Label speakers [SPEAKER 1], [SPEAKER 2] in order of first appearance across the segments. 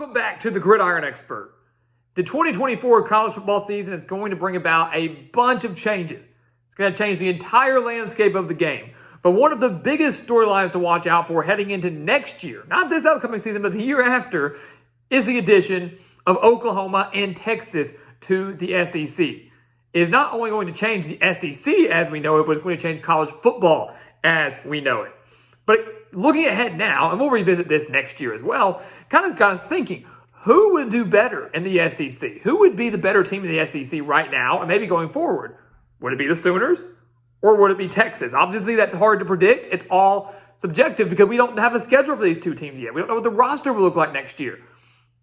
[SPEAKER 1] Welcome back to the Gridiron Expert. The 2024 college football season is going to bring about a bunch of changes. It's going to change the entire landscape of the game. But one of the biggest storylines to watch out for heading into next year, not this upcoming season, but the year after, is the addition of Oklahoma and Texas to the SEC. It is not only going to change the SEC as we know it, but it's going to change college football as we know it. But looking ahead now, and we'll revisit this next year as well, kind of got us thinking, who would do better in the SEC? Who would be the better team in the SEC right now and maybe going forward? Would it be the Sooners or would it be Texas? Obviously, that's hard to predict. It's all subjective because we don't have a schedule for these two teams yet. We don't know what the roster will look like next year.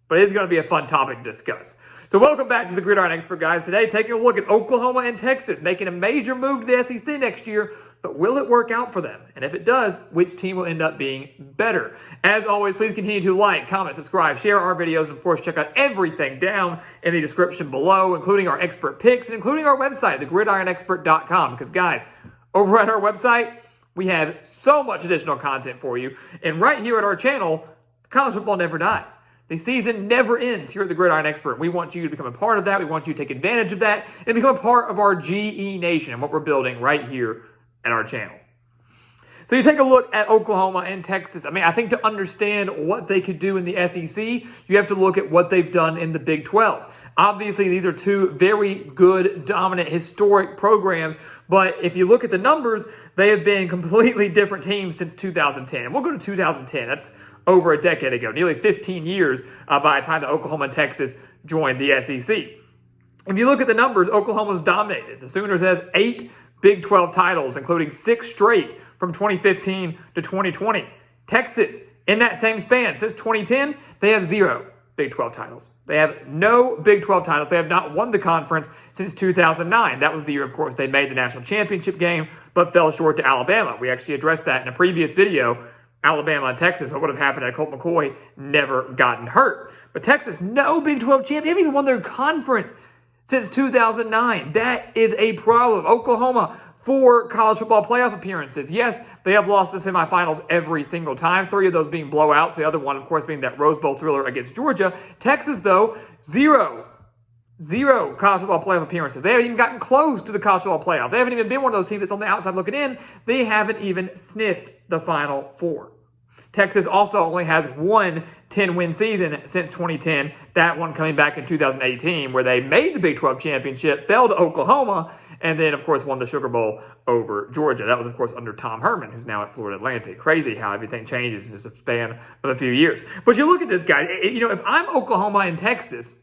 [SPEAKER 1] But it is going to be a fun topic to discuss. So welcome back to the Gridiron Expert, guys. Today, taking a look at Oklahoma and Texas making a major move to the SEC next year. But will it work out for them? And if it does, which team will end up being better? As always, please continue to like, comment, subscribe, share our videos, and of course, check out everything down in the description below, including our expert picks and including our website, thegridironexpert.com. Because guys, over at our website, we have so much additional content for you. And right here at our channel, college football never dies. The season never ends here at the Gridiron Expert. We want you to become a part of that. We want you to take advantage of that and become a part of our GE Nation and what we're building right here at our channel. So you take a look at Oklahoma and Texas. I think to understand what they could do in the SEC, you have to look at what they've done in the Big 12. Obviously, these are two very good, dominant, historic programs. But if you look at the numbers, they have been completely different teams since 2010. And we'll go to 2010. That's over a decade ago, nearly 15 years by the time that Oklahoma and Texas joined the SEC. If you look at the numbers, Oklahoma's dominated. The Sooners have 8 Big 12 titles, including 6 straight from 2015 to 2020. Texas, in that same span, since 2010, they have 0 Big 12 titles. They have no Big 12 titles. They have not won the conference since 2009. That was the year, of course, they made the national championship game, but fell short to Alabama. We actually addressed that in a previous video. Alabama and Texas, what would have happened had Colt McCoy never gotten hurt. But Texas, no Big 12 champion. They haven't even won their conference since 2009. That is a problem. Oklahoma, 4 college football playoff appearances. Yes, they have lost the semifinals every single time, 3 of those being blowouts, the other one, of course, being that Rose Bowl thriller against Georgia. Texas, though, 0 college football playoff appearances. They haven't even gotten close to the college football playoff. They haven't even been one of those teams that's on the outside looking in. They haven't even sniffed the Final Four. Texas also only has 1 10-win season since 2010, that one coming back in 2018, where they made the Big 12 championship, fell to Oklahoma, and then, of course, won the Sugar Bowl over Georgia. That was, of course, under Tom Herman, who's now at Florida Atlantic. Crazy how everything changes in just a span of a few years. But you look at this, guys. If I'm Oklahoma and Texas,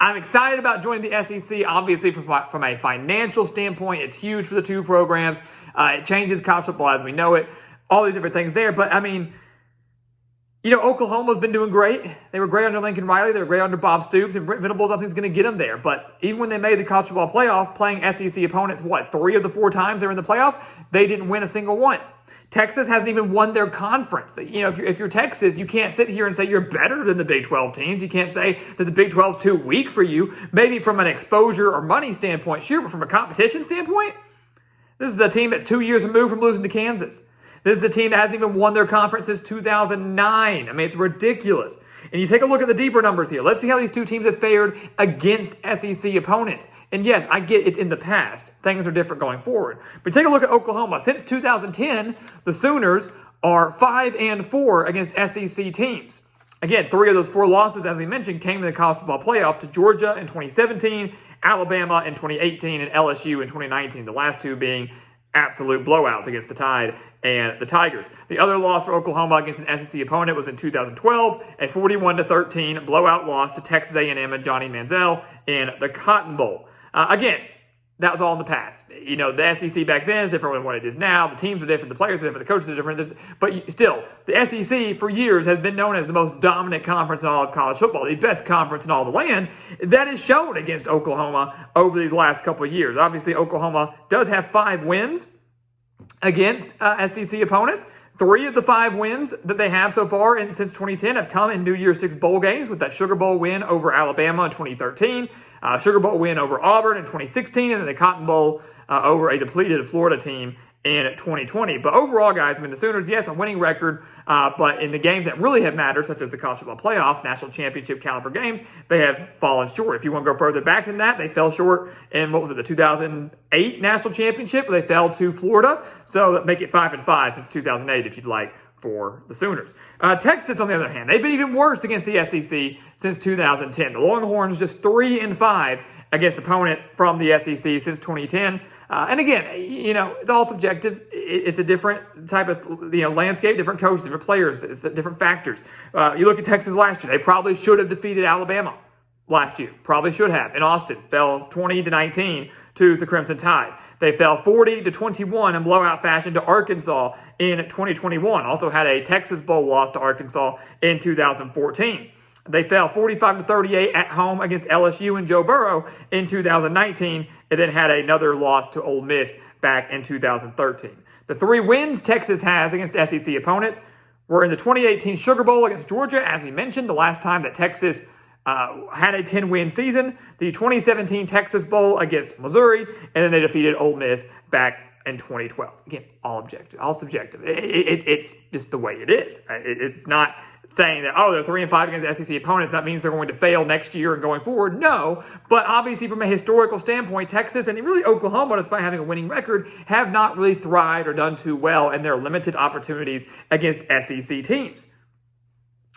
[SPEAKER 1] I'm excited about joining the SEC. Obviously, from a financial standpoint, it's huge for the two programs. It changes college football as we know it. All these different things there. But, Oklahoma's been doing great. They were great under Lincoln Riley. They were great under Bob Stoops. And Brent Venables, I think, is going to get them there. But even when they made the college football playoff, playing SEC opponents, 3 of the 4 times they were in the playoff, they didn't win a single one. Texas hasn't even won their conference. If you're Texas, you can't sit here and say you're better than the Big 12 teams. You can't say that the Big 12 is too weak for you. Maybe from an exposure or money standpoint, sure, but from a competition standpoint, this is a team that's 2 years removed from losing to Kansas. This is a team that hasn't even won their conference since 2009. It's ridiculous. And you take a look at the deeper numbers here. Let's see how these two teams have fared against SEC opponents. And yes, I get it's in the past. Things are different going forward. But take a look at Oklahoma. Since 2010, the Sooners are 5-4 against SEC teams. Again, 3 of those 4 losses, as we mentioned, came in the college football playoff to Georgia in 2017, Alabama in 2018, and LSU in 2019. The last 2 being absolute blowouts against the Tide and the Tigers. The other loss for Oklahoma against an SEC opponent was in 2012, a 41-13 blowout loss to Texas A&M and Johnny Manziel in the Cotton Bowl. Again, that was all in the past. The SEC back then is different than what it is now. The teams are different, the players are different, the coaches are different. But still, the SEC for years has been known as the most dominant conference in all of college football, the best conference in all the land. That is shown against Oklahoma over these last couple of years. Obviously, Oklahoma does have 5 wins against SEC opponents. 3 of the 5 wins that they have so far since 2010 have come in New Year's 6 bowl games, with that Sugar Bowl win over Alabama in 2013, Sugar Bowl win over Auburn in 2016, and then the Cotton Bowl over a depleted Florida team in 2020. But overall, guys, I mean, the Sooners, yes, a winning record, but in the games that really have mattered, such as the college football playoff, national championship caliber games, they have fallen short. If you want to go further back than that, they fell short in, the 2008 national championship, where they fell to Florida. So that make it 5-5 since 2008, if you'd like, for the Sooners. Texas, on the other hand, they've been even worse against the SEC since 2010. The Longhorns just 3-5 against opponents from the SEC since 2010. And again, it's all subjective. It's a different type of landscape, different coaches, different players, it's different factors. You look at Texas last year; they probably should have defeated Alabama last year. Probably should have. In Austin, fell 20-19 to the Crimson Tide. They fell 40-21 in blowout fashion to Arkansas in 2021. Also had a Texas Bowl loss to Arkansas in 2014. They fell 45-38 at home against LSU and Joe Burrow in 2019, and then had another loss to Ole Miss back in 2013. The 3 wins Texas has against SEC opponents were in the 2018 Sugar Bowl against Georgia, as we mentioned, the last time that Texas had a 10-win season, the 2017 Texas Bowl against Missouri, and then they defeated Ole Miss back in 2012. Again, all objective, all subjective. It's just the way it is. It's not saying that, they're 3-5 against SEC opponents, that means they're going to fail next year and going forward. No, but obviously from a historical standpoint, Texas and really Oklahoma, despite having a winning record, have not really thrived or done too well in their limited opportunities against SEC teams.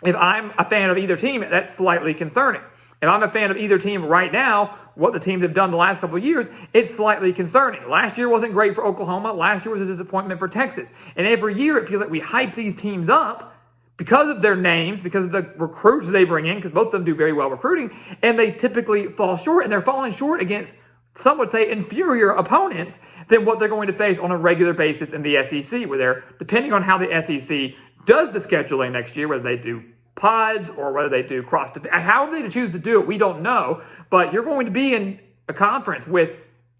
[SPEAKER 1] If I'm a fan of either team, that's slightly concerning. If I'm a fan of either team right now, what the teams have done the last couple of years, it's slightly concerning. Last year wasn't great for Oklahoma. Last year was a disappointment for Texas. And every year it feels like we hype these teams up because of their names, because of the recruits they bring in, because both of them do very well recruiting, and they typically fall short, and they're falling short against, some would say, inferior opponents than what they're going to face on a regular basis in the SEC, where they're, depending on how the SEC does the scheduling next year, whether they do pods or whether they do however they choose to do it, we don't know, but you're going to be in a conference with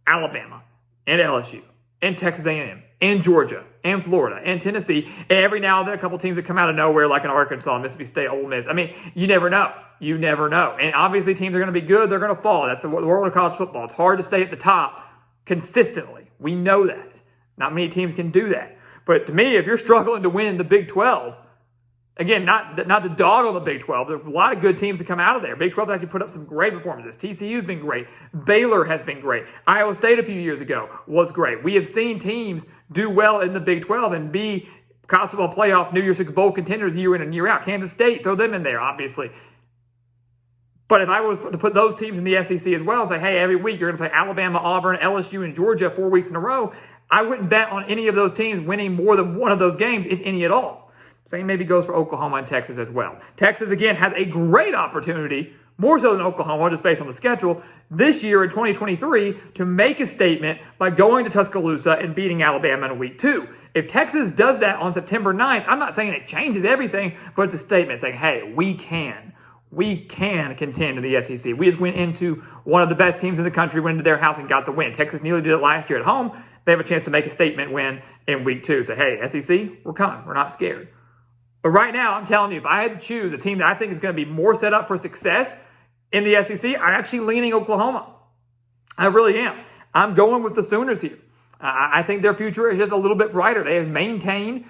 [SPEAKER 1] Alabama and LSU and Texas A&M and Georgia and Florida and Tennessee, and every now and then a couple teams that come out of nowhere like an Arkansas, Mississippi State, Ole Miss. I mean, you never know. You never know. And obviously teams are going to be good, they're going to fall. That's the world of college football. It's hard to stay at the top consistently. We know that. Not many teams can do that. But to me, if you're struggling to win the Big 12, again, not to dog on the Big 12, there's a lot of good teams to come out of there. Big 12 has actually put up some great performances. TCU's been great. Baylor has been great. Iowa State a few years ago was great. We have seen teams do well in the Big 12 and be college football playoff New Year's Six Bowl contenders year in and year out. Kansas State, throw them in there, obviously. But if I was to put those teams in the SEC as well and say, hey, every week you're going to play Alabama, Auburn, LSU, and Georgia 4 weeks in a row, I wouldn't bet on any of those teams winning more than one of those games, if any at all. Same maybe goes for Oklahoma and Texas as well. Texas, again, has a great opportunity, more so than Oklahoma, just based on the schedule, this year in 2023 to make a statement by going to Tuscaloosa and beating Alabama in week 2. If Texas does that on September 9th, I'm not saying it changes everything, but it's a statement saying, hey, we can contend in the SEC. We just went into one of the best teams in the country, went into their house and got the win. Texas nearly did it last year at home. They have a chance to make a statement win in week 2. Say, hey, SEC, we're coming. We're not scared. But right now, I'm telling you, if I had to choose a team that I think is going to be more set up for success in the SEC, I'm actually leaning Oklahoma. I really am. I'm going with the Sooners here. I think their future is just a little bit brighter. They have maintained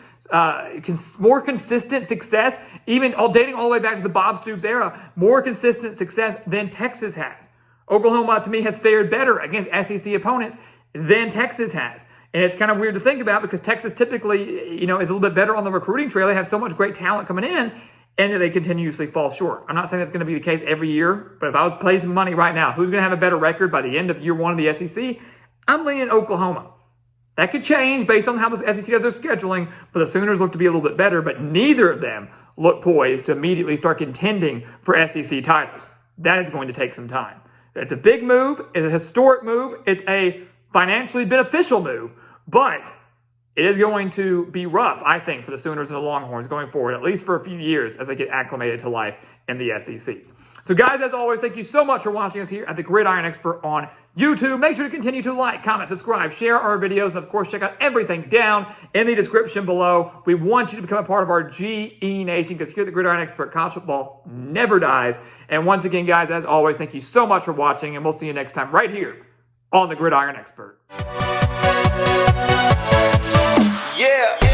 [SPEAKER 1] more consistent success, even dating all the way back to the Bob Stoops era, more consistent success than Texas has. Oklahoma, to me, has fared better against SEC opponents than Texas has. And it's kind of weird to think about because Texas typically, is a little bit better on the recruiting trail. They have so much great talent coming in, and they continuously fall short. I'm not saying that's going to be the case every year, but if I was placing money right now, who's going to have a better record by the end of year 1 of the SEC? I'm leaning Oklahoma. That could change based on how the SEC does their scheduling, but the Sooners look to be a little bit better, but neither of them look poised to immediately start contending for SEC titles. That is going to take some time. It's a big move. It's a historic move. It's a financially beneficial move, but it is going to be rough, I think, for the Sooners and the Longhorns going forward, at least for a few years as they get acclimated to life in the SEC. So guys, as always, thank you so much for watching us here at the Gridiron Expert on YouTube. Make sure to continue to like, comment, subscribe, share our videos, and of course, check out everything down in the description below. We want you to become a part of our GE Nation because here at the Gridiron Expert, college football never dies. And once again, guys, as always, thank you so much for watching, and we'll see you next time right here on the Gridiron Expert.
[SPEAKER 2] Yeah.